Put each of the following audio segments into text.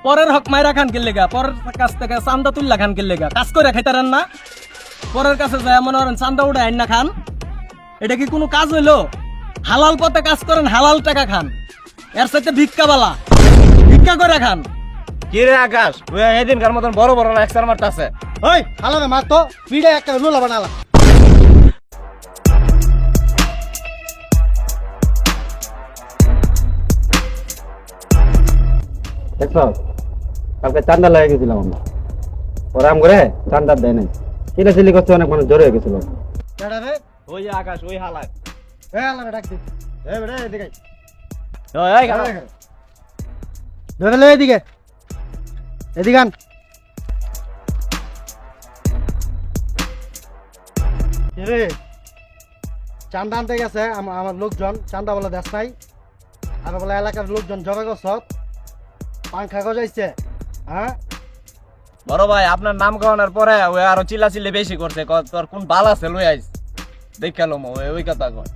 পরের হক মাইরা খান কিল লেগা, পরের কাছ থেকে চান্দা তুল্লা খান কিল লেগা, কাজ করে খাইতারেন না? পরের কাছে যায় মনে করেন চান্দা উঠে আইন না খান, এটা কি কোনো কাজ হইলো? হালাল পথে কাজ করেন, হালাল টাকা খান, এর সাথে ভিক্ষা বালা, ভিক্ষা করে খান। কি রে আকাশ, ওই এদিনকার মতন বড় বড় লেকচার মারতাছে। ওই হালামে মার তো পিড়ে একটা লোলা বানালা। দেখো কালকে চান্দা লাগে গেছিলাম আমরা, ওরাম করে চান্দা দেয় নাই, চিলাচিলি করতে অনেক মানুষ জড়ো হয়ে গেছিল। কেডা রে? ওই আকাশ, ওই হালায়। এ হালামে ডাক দে। এ বেটা এদিকে আয়। ওই খারাপ। ধরে লে এদিকে, এদিকে আন। কে রে? চান্দা আনতে গেছে আমার লোকজন, চান্দা বলে দেশ নাই, আর বলে এলাকার লোকজন জগা গছ পাংখা গজাইছে। হ্যাঁ বড় ভাই, আপনার নাম গাওয়ানোর পরে ওই আরো চিল্লাচিল্লি বেশি করছে, তোর কোন বাল আছে লই আইস দেখালো ওই কথা কয়।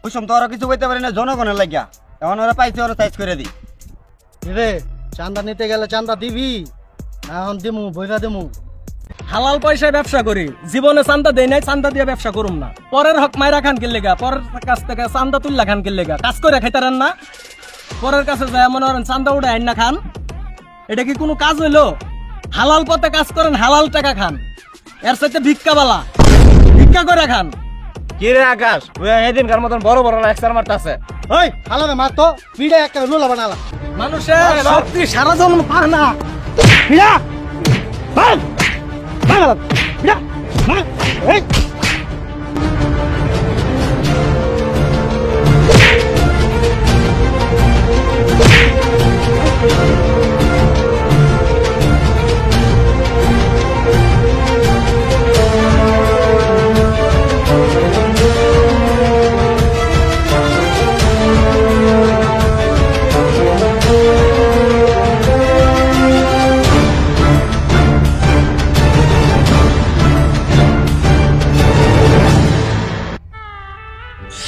ওই সময় তো আরো কিছু বলতে পারি না, জনগণের লাগিয়া এখন ওরা পাইছে, ওরা সাইজ করে দিই। রে চান্দা নিতে গেলে চান্দা দিবি না? এখন দিমু বইরা দিমু। হালাল পয়সায় ব্যবসা করি, জীবনে চান্দা দেই নাই, চান্দা দিয়ে ব্যবসা করুম না। পরের হক মাইরা খান কিল লেগা, পরের কাছ থেকে চান্দা তুল্লা খান কিল লেগা, কাজ করে খাইতারেন না? পরের কাছে যায় মনে করেন চান্দা উঠে আইন না খান, এটা কি কোনো কাজ হইলো? হালাল পথে কাজ করেন, হালাল টাকা খান, এর সাথে ভিক্ষা বালা, ভিক্ষা করে খান। কি রে আকাশ, ওই এদিনকার মতন বড় বড় লেকচার মারতাছে। ওই হালামে মার তো পিড়ে একটা লোলা বানালা। মানুষের শক্তি সারা জন্ম পায় না। পিড়া বাল বাল পিড়া বাল। এই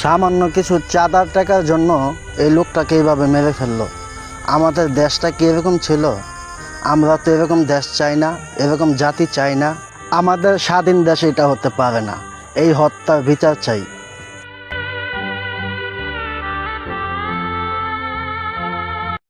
সামান্য কিছু চাঁদার টাকার জন্য এই লোকটাকে এইভাবে মেরে ফেললো। আমাদের দেশটা কি এরকম ছিল? আমরা তো এরকম দেশ চাই না, এরকম জাতি চাই না। আমাদের স্বাধীন দেশে এটা হতে পারে না। এই হত্যার বিচার চাই।